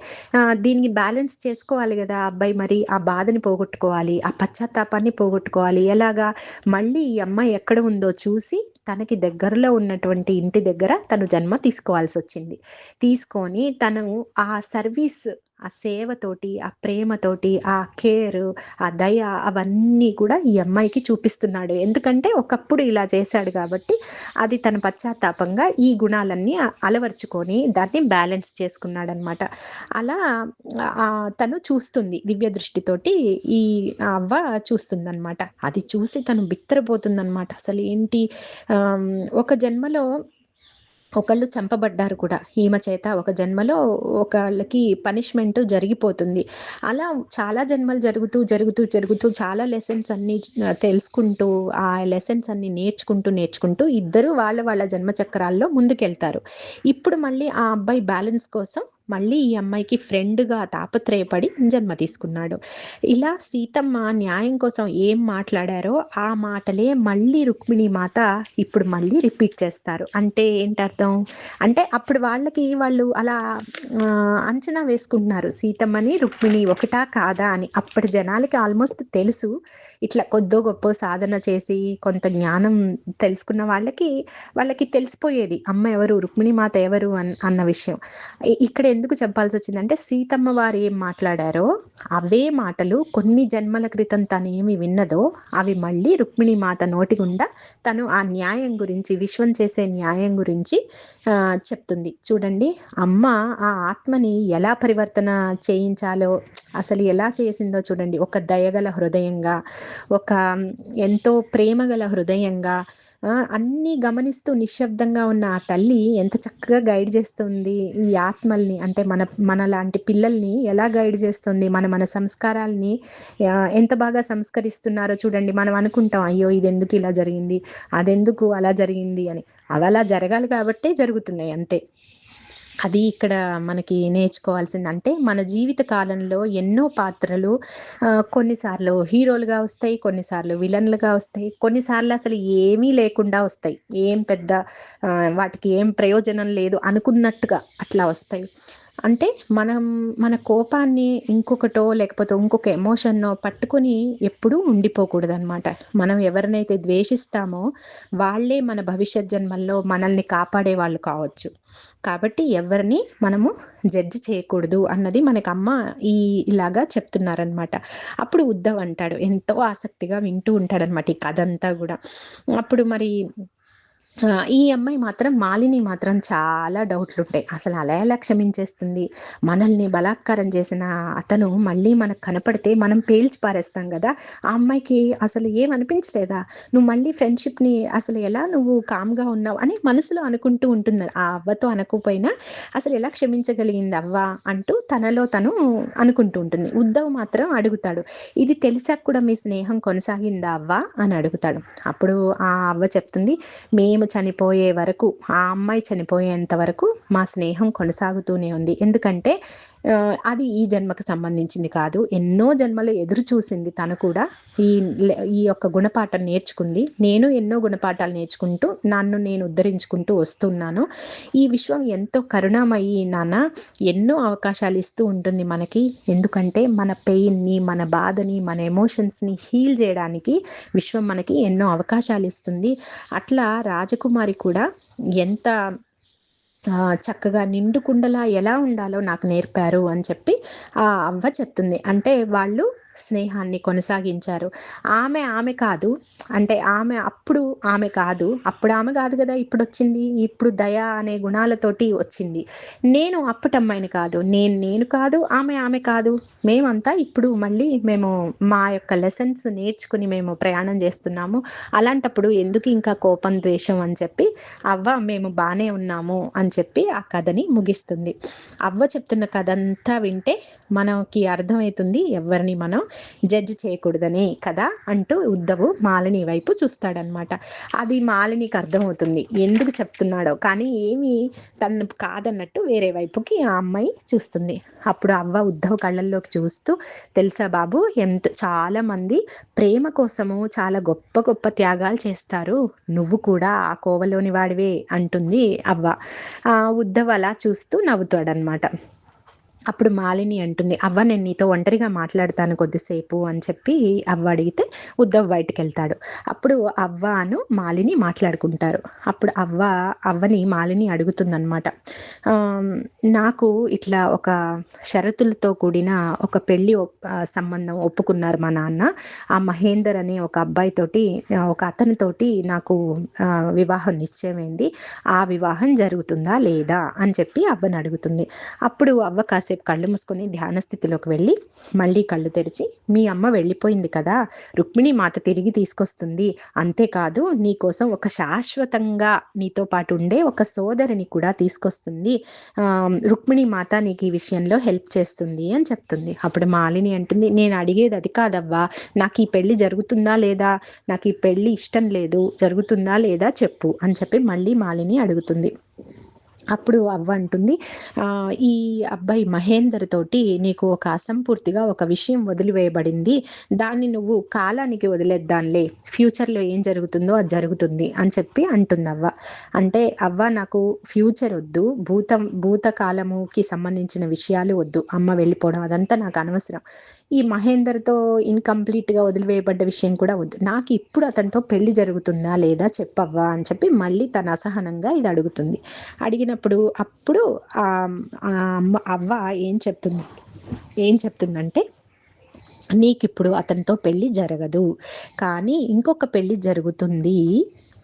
దీనికి బ్యాలెన్స్ చేసుకోవాలి కదా అబ్బాయి, మరి ఆ బాధని పోగొట్టుకోవాలి, ఆ పశ్చాత్తాపాన్ని పోగొట్టుకోవాలి. ఎలాగా మళ్ళీ ఈ అమ్మాయి ఎక్కడ ఉందో చూసి తనకి దగ్గరలో ఉన్నటువంటి ఇంటి దగ్గర తను జన్మ తీసుకోవాల్సి వచ్చింది. తీసుకొని తను ఆ సర్వీస్, ఆ సేవతోటి, ఆ ప్రేమతోటి, ఆ కేర్, ఆ దయ అవన్నీ కూడా ఈ అమ్మాయికి చూపిస్తున్నాడు. ఎందుకంటే ఒకప్పుడు ఇలా చేశాడు కాబట్టి అది తన పశ్చాత్తాపంగా ఈ గుణాలన్నీ అలవర్చుకొని దాన్ని బ్యాలెన్స్ చేసుకున్నాడు అనమాట. అలా తను చూస్తుంది దివ్య దృష్టితోటి, ఈ అవ్వ చూస్తుందన్నమాట. అది చూసి తను బిత్తరపోతుందన్నమాట. అసలు ఏంటి, ఒక జన్మలో ఒకళ్ళు చంపబడ్డారు కూడా ఈమె చేత, ఒక జన్మలో ఒకళ్ళకి పనిష్మెంట్ జరిగిపోతుంది. అలా చాలా జన్మలు జరుగుతూ జరుగుతూ జరుగుతూ చాలా లెసన్స్ అన్ని తెలుసుకుంటూ ఆ లెసన్స్ అన్ని నేర్చుకుంటూ ఇద్దరు వాళ్ళ వాళ్ళ జన్మ చక్రాల్లో ముందుకెళ్తారు. ఇప్పుడు మళ్ళీ ఆ అబ్బాయి బ్యాలెన్స్ కోసం మళ్ళీ ఈ అమ్మాయికి ఫ్రెండ్గా తాపత్రయపడి జన్మ తీసుకున్నాడు. ఇలా సీతమ్మ న్యాయం కోసం ఏం మాట్లాడారో ఆ మాటలే మళ్ళీ రుక్మిణి మాత ఇప్పుడు మళ్ళీ రిపీట్ చేస్తారు. అంటే ఏంటర్థం అంటే అప్పుడు వాళ్ళు అలా అంచనా వేసుకుంటున్నారు సీతమ్మని రుక్మిణి ఒకటా కాదా అని. అప్పటి జనాలకి ఆల్మోస్ట్ తెలుసు, ఇట్లా కొద్దో గొప్ప సాధన చేసి కొంత జ్ఞానం తెలుసుకున్న వాళ్ళకి తెలిసిపోయేది అమ్మ ఎవరు, రుక్మిణి మాత ఎవరు అన్న విషయం. ఇక్కడ ఎందుకు చెప్పాల్సి వచ్చిందంటే సీతమ్మ వారు ఏం మాట్లాడారో అవే మాటలు కొన్ని జన్మల క్రితం తను ఏమి విన్నదో అవి మళ్ళీ రుక్మిణి మాత నోటి గుండా తను ఆ న్యాయం గురించి, విశ్వం చేసే న్యాయం గురించి చెప్తుంది. చూడండి అమ్మ ఆ ఆత్మని ఎలా పరివర్తన చేయించాలో అసలు ఎలా చేసిందో చూడండి. ఒక దయగల హృదయంగా, ఒక ఎంతో ప్రేమగల హృదయంగా, అన్నీ గమనిస్తూ నిశ్శబ్దంగా ఉన్న ఆ తల్లి ఎంత చక్కగా గైడ్ చేస్తుంది ఈ ఆత్మల్ని. అంటే మన లాంటి పిల్లల్ని ఎలా గైడ్ చేస్తుంది, మన సంస్కారాల్ని ఎంత బాగా సంస్కరిస్తున్నారో చూడండి. మనం అనుకుంటాం అయ్యో ఇది ఎందుకు ఇలా జరిగింది, అదెందుకు అలా జరిగింది అని. అవి అలా జరగాలి కాబట్టే జరుగుతున్నాయి అంతే. అది ఇక్కడ మనకి నేర్చుకోవాల్సింది. అంటే మన జీవిత కాలంలో ఎన్నో పాత్రలు కొన్నిసార్లు హీరోలుగా వస్తాయి, కొన్నిసార్లు విలన్లుగా వస్తాయి, కొన్నిసార్లు అసలు ఏమీ లేకుండా వస్తాయి. ఏం పెద్ద వాటికి ఏం ప్రయోజనం లేదు అనుకున్నట్టుగా అట్లా వస్తాయి. అంటే మన కోపాన్ని ఇంకొకటో లేకపోతే ఇంకొక ఎమోషన్నో పట్టుకొని ఎప్పుడూ ఉండిపోకూడదు అనమాట. మనం ఎవరినైతే ద్వేషిస్తామో వాళ్ళే మన భవిష్యత్ జన్మల్లో మనల్ని కాపాడే వాళ్ళు కావచ్చు. కాబట్టి ఎవరిని మనము జడ్జి చేయకూడదు అన్నది మనకు అమ్మ ఇలాగా చెప్తున్నారనమాట. అప్పుడు ఉద్ధవ్ అంటాడు, ఎంతో ఆసక్తిగా వింటూ ఉంటాడనమాట ఈ కథ అంతా కూడా. అప్పుడు మరి ఈ అమ్మాయి మాత్రం మాలిని మాత్రం చాలా డౌట్లుంటాయి. అసలు అలా ఎలా క్షమించేస్తుంది? మనల్ని బలాత్కారం చేసిన అతను మళ్ళీ మనకు కనపడితే మనం పేల్చి పారేస్తాం గదా! ఆ అమ్మాయికి అసలు ఏమనిపించలేదా? నువ్వు మళ్ళీ ఫ్రెండ్‌షిప్‌ని అసలు ఎలా నువ్వు కామ్‌గా ఉన్నావు అని మనసులో అనుకుంటూ ఉంటుంది. ఆ అవ్వతో అనకపోయినా అసలు ఎలా క్షమించగలిగింది అవ్వ అంటూ తనలో తను అనుకుంటూ ఉంటుంది. ఉద్ధవ్ మాత్రం అడుగుతాడు. ఇది తెలిసాక కూడా మీ స్నేహం కొనసాగిందా అవ్వ? అని అడుగుతాడు. అప్పుడు ఆ అవ్వ చెప్తుంది, మేము చనిపోయే వరకు, ఆ అమ్మాయి చనిపోయేంత వరకు మా స్నేహం కొనసాగుతూనే ఉంది. ఎందుకంటే అది ఈ జన్మకు సంబంధించింది కాదు. ఎన్నో జన్మలు ఎదురు చూసింది తను కూడా. ఈ ఈ యొక్క గుణపాఠం నేర్చుకుంది. నేను ఎన్నో గుణపాఠాలు నేర్చుకుంటూ నన్ను నేను ఉద్ధరించుకుంటూ వస్తున్నాను. ఈ విశ్వం ఎంతో కరుణామయి నాన్న. ఎన్నో అవకాశాలు ఇస్తూ ఉంటుంది మనకి. ఎందుకంటే మన పెయిన్‌ని, మన బాధని, మన ఎమోషన్స్‌ని హీల్ చేయడానికి విశ్వం మనకి ఎన్నో అవకాశాలు ఇస్తుంది. అట్లా రాజకుమారి కూడా ఎంత చక్కగా నిండు కుండలా ఎలా ఉండాలో నాకు నేర్పారు అని చెప్పి ఆ అవ్వ చెప్తుంది. అంటే వాళ్ళు స్నేహాన్ని కొనసాగించారు. ఆమె కాదు. అంటే అప్పుడు ఆమె కాదు. అప్పుడు ఆమె కాదు గదా! ఇప్పుడొచ్చింది. ఇప్పుడు దయ అనే గుణాలతోటి వచ్చింది. నేను అప్పటమ్మాయిని కాదు. నేను కాదు. ఆమె కాదు. మేమంతా ఇప్పుడు మళ్ళీ మేము మా యొక్క లెసన్స్ నేర్చుకుని మేము ప్రయాణం చేస్తున్నాము. అలాంటప్పుడు ఎందుకు ఇంకా కోపం, ద్వేషం అని చెప్పి అవ్వ మేము బానే ఉన్నాము అని చెప్పి ఆ కథని ముగిస్తుంది. అవ్వ చెప్తున్న కథ అంతా వింటే మనకి అర్థమవుతుంది ఎవరిని మనం జడ్జి చేయకూడదని కదా అంటూ ఉద్ధవు మాలిని వైపు చూస్తాడనమాట. అది మాలినికి అర్థమవుతుంది ఎందుకు చెప్తున్నాడో, కానీ ఏమి తను కాదన్నట్టు వేరే వైపుకి ఆ అమ్మాయి చూస్తుంది. అప్పుడు అవ్వ ఉద్ధవ్ కళ్ళల్లోకి చూస్తూ, తెలుసా బాబు, చాలా మంది ప్రేమ కోసము చాలా గొప్ప గొప్ప త్యాగాలు చేస్తారు. నువ్వు కూడా ఆ కోవలోని వాడివే అంటుంది అవ్వ. ఉద్ధవ్ అలా చూస్తూ నవ్వుతాడనమాట. అప్పుడు మాలిని అంటుంది, అవ్వ నేను నీతో ఒంటరిగా మాట్లాడతాను కొద్దిసేపు అని చెప్పి అవ్వ అడిగితే ఉద్ధవ్ బయటికెళ్తాడు. అప్పుడు అవ్వను మాలిని మాట్లాడుకుంటారు. అప్పుడు అవ్వని మాలిని అడుగుతుందనమాట. నాకు ఇట్లా ఒక షరతులతో కూడిన ఒక పెళ్లి సంబంధం ఒప్పుకున్నారు మా నాన్న. ఆ మహేందర్ అనే ఒక అబ్బాయితోటి, ఒక అతనితోటి నాకు వివాహం నిశ్చయమైంది. ఆ వివాహం జరుగుతుందా లేదా అని చెప్పి అవ్వని అడుగుతుంది. అప్పుడు అవ్వ కాసేపు కళ్ళు మూసుకొని ధ్యాన స్థితిలోకి వెళ్ళి మళ్ళీ కళ్ళు తెరిచి, మీ అమ్మ వెళ్ళిపోయింది కదా, రుక్మిణి మాత తిరిగి తీసుకొస్తుంది. అంతేకాదు నీకోసం ఒక శాశ్వతంగా నీతో పాటు ఉండే ఒక సోదరిని కూడా తీసుకొస్తుంది. రుక్మిణి మాత నీకు ఈ విషయంలో హెల్ప్ చేస్తుంది అని చెప్తుంది. అప్పుడు మాలిని అంటుంది, నేను అడిగేది అది కాదవ్వా, నాకు ఈ పెళ్లి జరుగుతుందా లేదా, నాకు ఈ పెళ్లి ఇష్టం లేదు, జరుగుతుందా లేదా చెప్పు అని చెప్పి మళ్ళీ మాలిని అడుగుతుంది. అప్పుడు అవ్వ అంటుంది, ఈ అబ్బాయి మహేందర్ తోటి నీకు ఒక అసంపూర్తిగా ఒక విషయం వదిలివేయబడింది. దాన్ని నువ్వు కాలానికి వదిలేద్దాంలే, ఫ్యూచర్లో ఏం జరుగుతుందో అది జరుగుతుంది అని చెప్పి అంటుంది అవ్వ. అంటే అవ్వ నాకు ఫ్యూచర్ వద్దు, భూతకాలముకి సంబంధించిన విషయాలు వద్దు, అమ్మ వెళ్ళిపోవడం అదంతా నాకు అనవసరం. ఈ మహేందర్తో ఇన్కంప్లీట్గా వదిలివేయబడ్డ విషయం కూడా వద్దు, నాకు ఇప్పుడు అతనితో పెళ్లి జరుగుతుందా లేదా చెప్పవ్వా అని చెప్పి మళ్ళీ తన అసహనంగా ఇది అడుగుతుంది. అడిగినప్పుడు అప్పుడు అవ్వ ఏం చెప్తుందంటే, నీకిప్పుడు అతనితో పెళ్లి జరగదు, కానీ ఇంకొక పెళ్లి జరుగుతుంది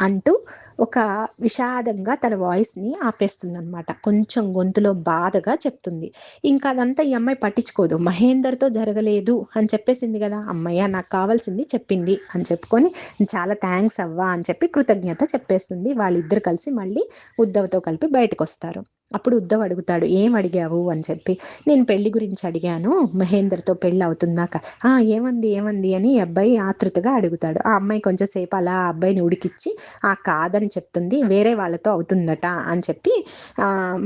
అంటూ ఒక విషాదంగా తన వాయిస్ని ఆపేస్తుందనమాట. కొంచెం గొంతులో బాధగా చెప్తుంది. ఇంకా అదంతా ఈ అమ్మాయి పట్టించుకోదు. మహేందర్తో జరగలేదు అని చెప్పేసింది కదా, అమ్మయ్య నాకు కావాల్సింది చెప్పింది అని చెప్పుకొని చాలా థ్యాంక్స్ అవ్వా అని చెప్పి కృతజ్ఞత చెప్పేస్తుంది. వాళ్ళిద్దరు కలిసి మళ్ళీ ఉద్ధవ్తో కలిపి బయటకు వస్తారు. అప్పుడు ఉద్ధవ్ అడుగుతాడు, ఏం అడిగావు అని చెప్పి. నేను పెళ్లి గురించి అడిగాను, మహేందర్తో పెళ్ళి అవుతుందా ఏమంది అని అబ్బాయి ఆతృతగా అడుగుతాడు. ఆ అమ్మాయి కొంచెం సేపు అలా అబ్బాయిని ఉడికిచ్చి కాదని చెప్తుంది, వేరే వాళ్ళతో అవుతుందట అని చెప్పి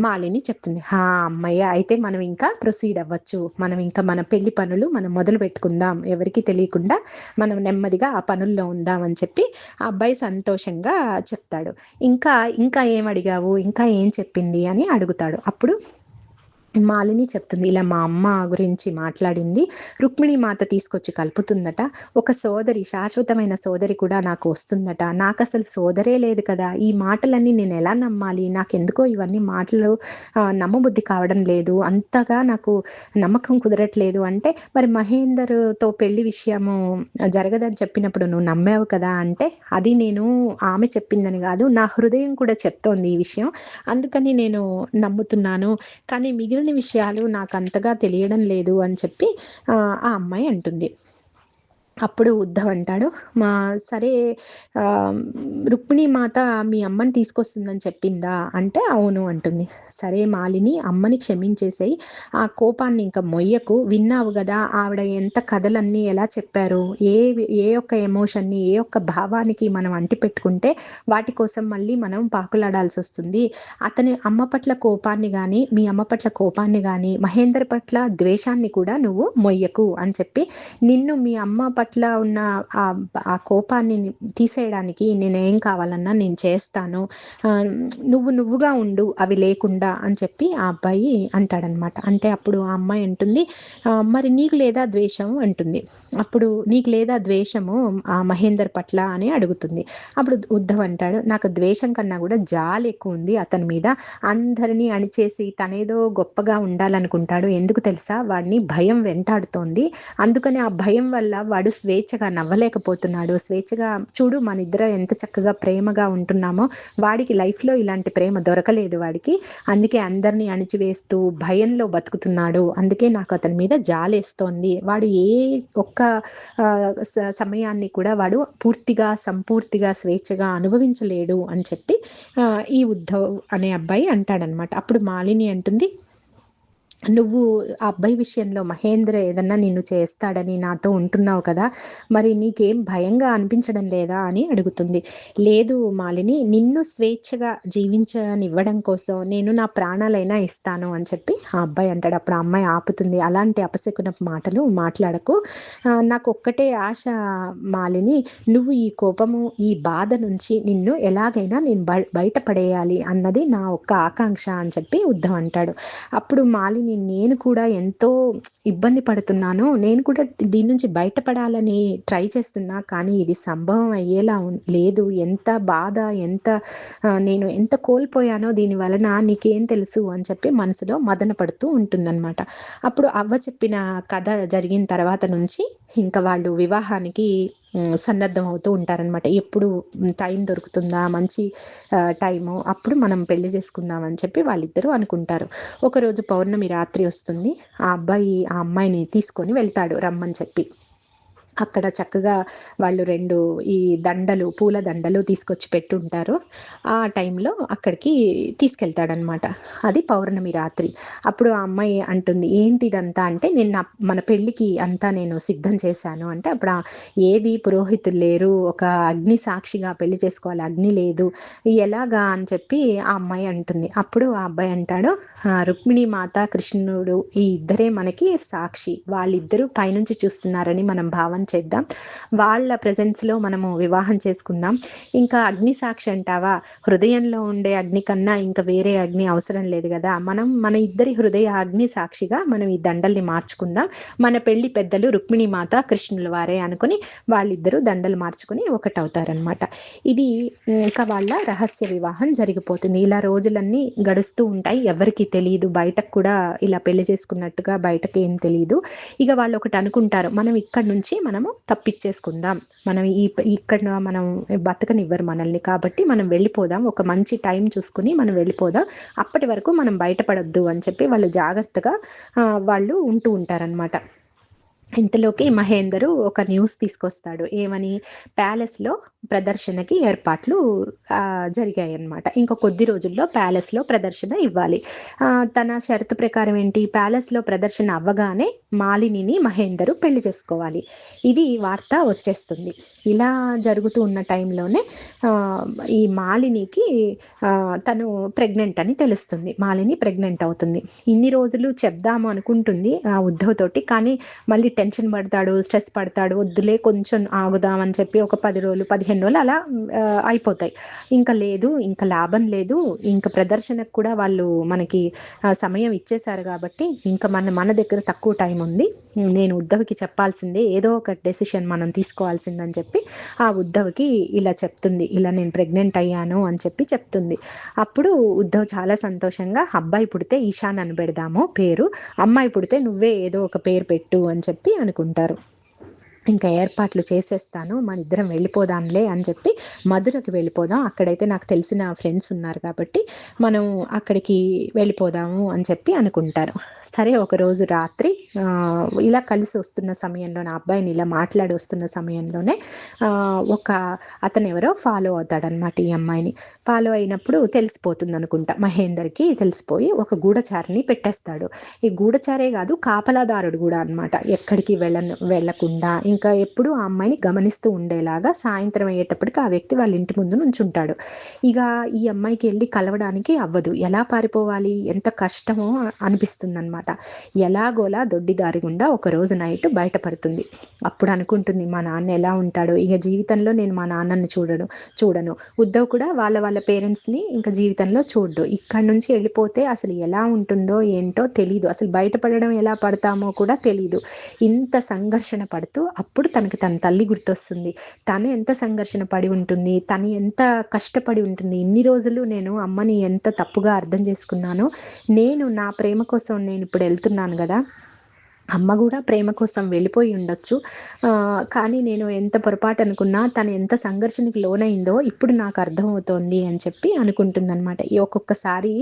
మాలిని చెప్తుంది. అమ్మయ్య, అయితే మనం ఇంకా ప్రొసీడ్ అవ్వచ్చు, మనం ఇంకా మన పెళ్లి పనులు మనం మొదలు పెట్టుకుందాం, ఎవరికి తెలియకుండా మనం నెమ్మదిగా ఆ పనుల్లో ఉందాం అని చెప్పి ఆ అబ్బాయి సంతోషంగా చెప్తాడు. ఇంకా ఇంకా ఏం అడిగావు, ఇంకా ఏం చెప్పింది అని అడుగుతాడు. అప్పుడు మాలిని చెప్తుంది, ఇలా మా అమ్మ గురించి మాట్లాడింది, రుక్మిణి మాత తీసుకొచ్చి కలుపుతుందట, ఒక సోదరి, శాశ్వతమైన సోదరి కూడా నాకు వస్తుందట, నాకు అసలు సోదరే లేదు కదా, ఈ మాటలన్నీ నేను ఎలా నమ్మాలి, నాకెందుకో ఇవన్నీ మాటలు నమ్మబుద్ధి కావడం లేదు, అంతగా నాకు నమ్మకం కుదరట్లేదు అంటే, మరి మహేందర్తో పెళ్లి విషయము జరగదని చెప్పినప్పుడు నువ్వు నమ్మావు కదా అంటే, అది నేను ఆమె చెప్పిందని కాదు, నా హృదయం కూడా చెప్తోంది ఈ విషయం, అందుకని నేను నమ్ముతున్నాను, కానీ మిగిలిన విషయాలు నాకు అంతగా తెలియడం లేదు అని చెప్పి ఆ అమ్మాయి అంటుంది. అప్పుడు ఉద్ధవ్ అంటాడు, సరే రుక్మిణి మాత మీ అమ్మని తీసుకొస్తుందని చెప్పిందా అంటే, అవును అంటుంది. సరే మాలిని, అమ్మని క్షమించేసేయి, ఆ కోపాన్ని ఇంకా మొయ్యకు, విన్నావు కదా ఆవిడ ఎంత కథలన్నీ ఎలా చెప్పారు, ఏ ఒక్క ఎమోషన్ని, ఏ ఒక్క భావానికి మనం అంటిపెట్టుకుంటే వాటి కోసం మళ్ళీ మనం పాకులాడాల్సి వస్తుంది, అతని అమ్మ పట్ల కోపాన్ని కానీ, మీ అమ్మ పట్ల కోపాన్ని కానీ, మహేందర్ పట్ల ద్వేషాన్ని కూడా నువ్వు మొయ్యకు అని చెప్పి, నిన్ను మీ అమ్మ పట్ల ఉన్న ఆ కోపాన్ని తీసేయడానికి నేనేం కావాలన్నా నేను చేస్తాను, నువ్వుగా ఉండు అవి లేకుండా అని చెప్పి ఆ అబ్బాయి అంటాడనమాట. అంటే అప్పుడు ఆ అమ్మాయి అంటుంది, మరి నీకు లేదా ద్వేషం అంటుంది. అప్పుడు నీకు లేదా ద్వేషము ఆ మహేందర్ పట్ల అని అడుగుతుంది. అప్పుడు ఉద్ధవ్ అంటాడు, నాకు ద్వేషం కన్నా కూడా జాలి ఎక్కువ ఉంది అతని మీద, అందరినీ అణిచేసి తనేదో గొప్పగా ఉండాలనుకుంటాడు, ఎందుకు తెలుసా, వాడిని భయం వెంటాడుతోంది, అందుకని ఆ భయం వల్ల వాడు స్వేచ్ఛగా నవ్వలేకపోతున్నాడు, స్వేచ్ఛగా చూడు మన ఇద్దరం ఎంత చక్కగా ప్రేమగా ఉంటున్నామో, వాడికి లైఫ్లో ఇలాంటి ప్రేమ దొరకలేదు వాడికి, అందుకే అందరినీ అణిచివేస్తూ భయంలో బతుకుతున్నాడు, అందుకే నాకు అతని మీద జాలేస్తోంది, వాడు ఏ ఒక్క సమయాన్ని కూడా వాడు సంపూర్తిగా స్వేచ్ఛగా అనుభవించలేడు అని చెప్పి ఈ ఉద్ధవ్ అనే అబ్బాయి అంటాడనమాట. అప్పుడు మాలిని అంటుంది, నువ్వు ఆ అబ్బాయి విషయంలో మహేంద్ర ఏదన్నా నిన్ను చేస్తాడని నాతో ఉంటున్నావు కదా, మరి నీకేం భయంగా అనిపించడం లేదా అని అడుగుతుంది. లేదు మాలిని, నిన్ను స్వేచ్ఛగా జీవించనివ్వడం కోసం నేను నా ప్రాణాలైనా ఇస్తాను అని చెప్పి ఆ అబ్బాయి అంటాడు. అప్పుడు ఆ అమ్మాయి ఆపుతుంది, అలాంటి అపశకునపు మాటలు మాట్లాడకు, నాకు ఒక్కటే ఆశ మాలిని, నువ్వు ఈ కోపము ఈ బాధ నుంచి నిన్ను ఎలాగైనా నేను బయటపడేయాలి అన్నది నా ఒక్క ఆకాంక్ష అని చెప్పి ఉద్ధవ్ అంటాడు. అప్పుడు మాలిని, నేను కూడా ఎంతో ఇబ్బంది పడుతున్నాను, నేను కూడా దీని నుంచి బయటపడాలని ట్రై చేస్తున్నా, కానీ ఇది సంభవం అయ్యేలా లేదు, ఎంత బాధ, నేను ఎంత కోల్పోయానో దీని వలన నీకేం తెలుసు అని చెప్పి మనసులో మదన పడుతూ ఉంటుందన్నమాట. అప్పుడు అవ్వ చెప్పిన కథ జరిగిన తర్వాత నుంచి ఇంకా వాళ్ళు వివాహానికి సన్నద్ధం అవుతూ ఉంటారనమాట. ఎప్పుడు టైం దొరుకుతుందా, మంచి టైము, అప్పుడు మనం పెళ్లి చేసుకుందాం అని చెప్పి వాళ్ళిద్దరూ అనుకుంటారు. ఒకరోజు పౌర్ణమి రాత్రి వస్తుంది, ఆ అబ్బాయి ఆ అమ్మాయిని తీసుకొని వెళ్తాడు రమ్మని చెప్పి. అక్కడ చక్కగా వాళ్ళు 2 ఈ పూల దండలు తీసుకొచ్చి పెట్టుంటారు, ఆ టైంలో అక్కడికి తీసుకెళ్తాడనమాట. అది పౌర్ణమి రాత్రి. అప్పుడు ఆ అమ్మాయి అంటుంది, ఏంటిదంతా అంటే, మన పెళ్ళికి అంతా నేను సిద్ధం చేశాను అంటే, అప్పుడు ఏది పురోహితులు లేరు, ఒక అగ్ని సాక్షిగా పెళ్లి చేసుకోవాలి, అగ్ని లేదు, ఎలాగా అని చెప్పి ఆ అమ్మాయి అంటుంది. అప్పుడు ఆ అబ్బాయి అంటాడు, రుక్మిణి మాత కృష్ణుడు ఈ ఇద్దరే మనకి సాక్షి, వాళ్ళిద్దరూ పైనుంచి చూస్తున్నారని మనం భావన చేద్దాం, వాళ్ళ ప్రెజెన్స్లో మనము వివాహం చేసుకుందాం, ఇంకా అగ్ని సాక్షి అంటావా, హృదయంలో ఉండే అగ్ని కన్నా ఇంకా వేరే అగ్ని అవసరం లేదు కదా, మన ఇద్దరి హృదయ అగ్ని సాక్షిగా మనం ఈ దండల్ని మార్చుకుందాం, మన పెళ్లి పెద్దలు రుక్మిణి మాత కృష్ణుల వారే అనుకుని వాళ్ళిద్దరూ దండలు మార్చుకుని ఒకటవుతారనమాట. ఇది ఇంకా వాళ్ళ రహస్య వివాహం జరిగిపోతుంది. ఇలా రోజులన్నీ గడుస్తూ ఉంటాయి, ఎవరికి తెలియదు, బయటకు కూడా ఇలా పెళ్లి చేసుకున్నట్టుగా బయటకు ఏం తెలియదు. ఇక వాళ్ళు ఒకటి అనుకుంటారు, మనం ఇక్కడ నుంచి మనము తప్పించేసుకుందాం, మనం ఇక్కడ మనం బతకనివ్వరు మనల్ని, కాబట్టి మనం వెళ్ళిపోదాం, ఒక మంచి టైం చూసుకుని మనం వెళ్ళిపోదాం, అప్పటి వరకు మనం బయటపడొద్దు అని చెప్పి వాళ్ళు జాగ్రత్తగా వాళ్ళు ఉంటూ ఉంటారనమాట. ఇంతలోకి మహేందరు ఒక న్యూస్ తీసుకొస్తాడు, ఏమని, ప్యాలెస్లో ప్రదర్శనకి ఏర్పాట్లు జరిగాయి అన్నమాట. ఇంకా కొద్ది రోజుల్లో ప్యాలెస్లో ప్రదర్శన ఇవ్వాలి. తన షరతు ప్రకారం ఏంటి, ప్యాలెస్లో ప్రదర్శన అవ్వగానే మాలినిని మహేందరు పెళ్లి చేసుకోవాలి, ఇది వార్త వచ్చేస్తుంది. ఇలా జరుగుతూ ఉన్న టైంలోనే ఈ మాలినికి తను ప్రెగ్నెంట్ అని తెలుస్తుంది, మాలిని ప్రెగ్నెంట్ అవుతుంది. ఇన్ని రోజులు చెప్దాము అనుకుంటుంది ఆ ఉద్ధవ్ తోటి, కానీ మళ్ళీ టెన్షన్ పడతాడు, స్ట్రెస్ పడతాడు, వద్దులే కొంచెం ఆగుదామని చెప్పి ఒక 10 రోజులు 15 రోజులు అలా అయిపోతాయి. ఇంకా లేదు, ఇంకా లాభం లేదు, ఇంకా ప్రదర్శనకు కూడా వాళ్ళు మనకి సమయం ఇచ్చేశారు కాబట్టి ఇంకా మన దగ్గర తక్కువ టైం ఉంది, నేను ఉద్ధవ్కి చెప్పాల్సిందే, ఏదో ఒక డెసిషన్ మనం తీసుకోవాల్సిందని చెప్పి ఆ ఉద్ధవ్కి ఇలా చెప్తుంది, ఇలా నేను ప్రెగ్నెంట్ అయ్యాను అని చెప్పి చెప్తుంది. అప్పుడు ఉద్ధవ్ చాలా సంతోషంగా అబ్బాయి పుడితే ఈశాన్ అని పెడదాము పేరు, అమ్మాయి పుడితే నువ్వే ఏదో ఒక పేరు పెట్టు అని చెప్పి అనుకుంటారు. ఇంకా ఏర్పాట్లు చేసేస్తాను, మన ఇద్దరం వెళ్ళిపోదాంలే అని చెప్పి మధురకి వెళ్ళిపోదాం, అక్కడైతే నాకు తెలిసిన ఫ్రెండ్స్ ఉన్నారు కాబట్టి మనం అక్కడికి వెళ్ళిపోదాము అని చెప్పి అనుకుంటారు. సరే ఒకరోజు రాత్రి ఇలా కలిసి వస్తున్న సమయంలో, నా అబ్బాయిని ఇలా మాట్లాడి వస్తున్న సమయంలోనే ఒక అతను ఎవరో ఫాలో అవుతాడనమాట ఈ అమ్మాయిని. ఫాలో అయినప్పుడు తెలిసిపోతుంది అనుకుంటా, మహేందర్కి తెలిసిపోయి ఒక గూఢచారిని పెట్టేస్తాడు. ఈ గూఢచారే కాదు, కాపలాదారుడు కూడా అనమాట, ఎక్కడికి వెళ్ళకుండా ఇంకా ఎప్పుడు ఆ అమ్మాయిని గమనిస్తూ ఉండేలాగా సాయంత్రం అయ్యేటప్పటికి ఆ వ్యక్తి వాళ్ళ ఇంటి ముందు నుంచుంటాడు. ఇక ఈ అమ్మాయికి వెళ్ళి కలవడానికి అవ్వదు, ఎలా పారిపోవాలి, ఎంత కష్టమో అనిపిస్తుంది అనమాట. ఎలాగోలా దొడ్డిదారి గుండా ఒక రోజు నైట్ బయటపడుతుంది. అప్పుడు అనుకుంటుంది, మా నాన్న ఎలా ఉంటాడో, ఇక జీవితంలో నేను మా నాన్నని చూడను. ఉద్ధవ్ కూడా వాళ్ళ పేరెంట్స్ని ఇంకా జీవితంలో చూడ్డు. ఇక్కడ నుంచి వెళ్ళిపోతే అసలు ఎలా ఉంటుందో ఏంటో తెలీదు, అసలు బయటపడడం ఎలా పడతామో కూడా తెలీదు. ఇంత సంఘర్షణ పడుతూ అప్పుడు తనకి తన తల్లి గుర్తొస్తుంది. తను ఎంత సంఘర్షణ పడి ఉంటుంది, తను ఎంత కష్టపడి ఉంటుంది, ఇన్ని రోజులు నేను అమ్మని ఎంత తప్పుగా అర్థం చేసుకున్నానో, నేను నా ప్రేమ కోసం నేను ఇప్పుడు వెళ్తున్నాను కదా, అమ్మ కూడా ప్రేమ కోసం వెళ్ళిపోయి ఉండొచ్చు, కానీ నేను ఎంత పొరపాటు అనుకున్నా, తను ఎంత సంఘర్షణకు లోనైందో ఇప్పుడు నాకు అర్థమవుతోంది అని చెప్పి అనుకుంటుందన్నమాట. ఈ ఒక్కొక్కసారి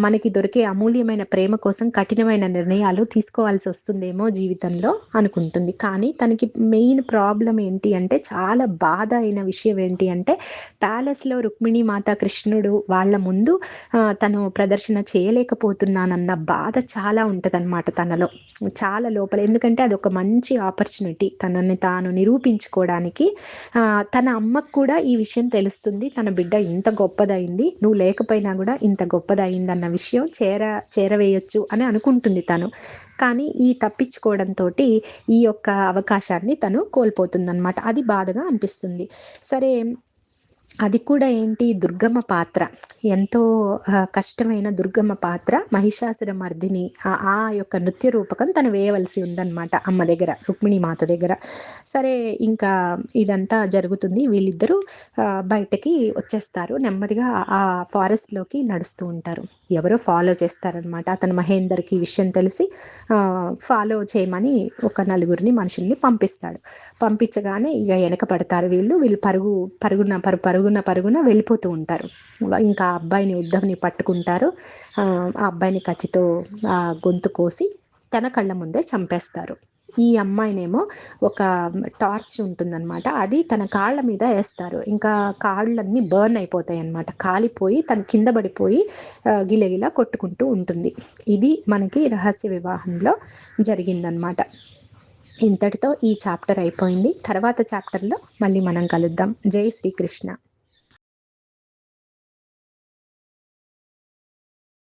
మనకి దొరికే అమూల్యమైన ప్రేమ కోసం కఠినమైన నిర్ణయాలు తీసుకోవాల్సి వస్తుందేమో జీవితంలో అనుకుంటుంది. కానీ తనకి మెయిన్ ప్రాబ్లం ఏంటి అంటే, చాలా బాధ అయిన విషయం ఏంటి అంటే, ప్యాలెస్లో రుక్మిణి మాత కృష్ణుడు వాళ్ళ ముందు తను ప్రదర్శన చేయలేకపోతున్నానన్న బాధ చాలా ఉంటుందన్నమాట తనలో, చాలా లోపల. ఎందుకంటే అది ఒక మంచి ఆపర్చునిటీ తనని తాను నిరూపించుకోవడానికి. తన అమ్మకు కూడా ఈ విషయం తెలుస్తుంది, తన బిడ్డ ఇంత గొప్పదైంది, నువ్వు లేకపోయినా కూడా ఇంత గొప్పదైంది అన్న విషయం చేరవేయొచ్చు అని అనుకుంటుంది తను. కానీ ఈ తప్పించుకోవడంతో ఈ యొక్క అవకాశాన్ని తను కోల్పోతుందన్నమాట. అది బాధగా అనిపిస్తుంది. సరే, అది కూడా ఏంటి, దుర్గమ్మ పాత్ర, ఎంతో కష్టమైన దుర్గమ్మ పాత్ర, మహిషాసుర మర్దిని ఆ యొక్క నృత్య రూపకం తను వేయవలసి ఉందన్నమాట అమ్మ దగ్గర, రుక్మిణి మాత దగ్గర. సరే, ఇంకా ఇదంతా జరుగుతుంది, వీళ్ళిద్దరూ బయటకి వచ్చేస్తారు, నెమ్మదిగా ఆ ఫారెస్ట్లోకి నడుస్తూ ఉంటారు. ఎవరో ఫాలో చేస్తారనమాట, అతను మహేందర్కి ఈ విషయం తెలిసి ఫాలో చేయమని ఒక నలుగురిని మనుషుల్ని పంపిస్తాడు. పంపించగానే ఇక వెనక పడతారు వీళ్ళు పరుగున వెళ్ళిపోతూ ఉంటారు. ఇంకా అబ్బాయిని, ఉద్ధవ్ని పట్టుకుంటారు. ఆ అబ్బాయిని కత్తితో గొంతు కోసి తన కళ్ళ ముందే చంపేస్తారు. ఈ అమ్మాయినేమో ఒక టార్చ్ ఉంటుందన్నమాట, అది తన కాళ్ళ మీద వేస్తారు. ఇంకా కాళ్ళన్నీ బర్న్ అయిపోతాయి అన్నమాట, కాలిపోయి తన కింద పడిపోయి గిలగిలా కొట్టుకుంటూ ఉంటుంది. ఇది మనకి రహస్య వివాహంలో జరిగిందనమాట. ఇంతటితో ఈ చాప్టర్ అయిపోయింది. తర్వాత చాప్టర్లో మళ్ళీ మనం కలుద్దాం. జై శ్రీకృష్ణ.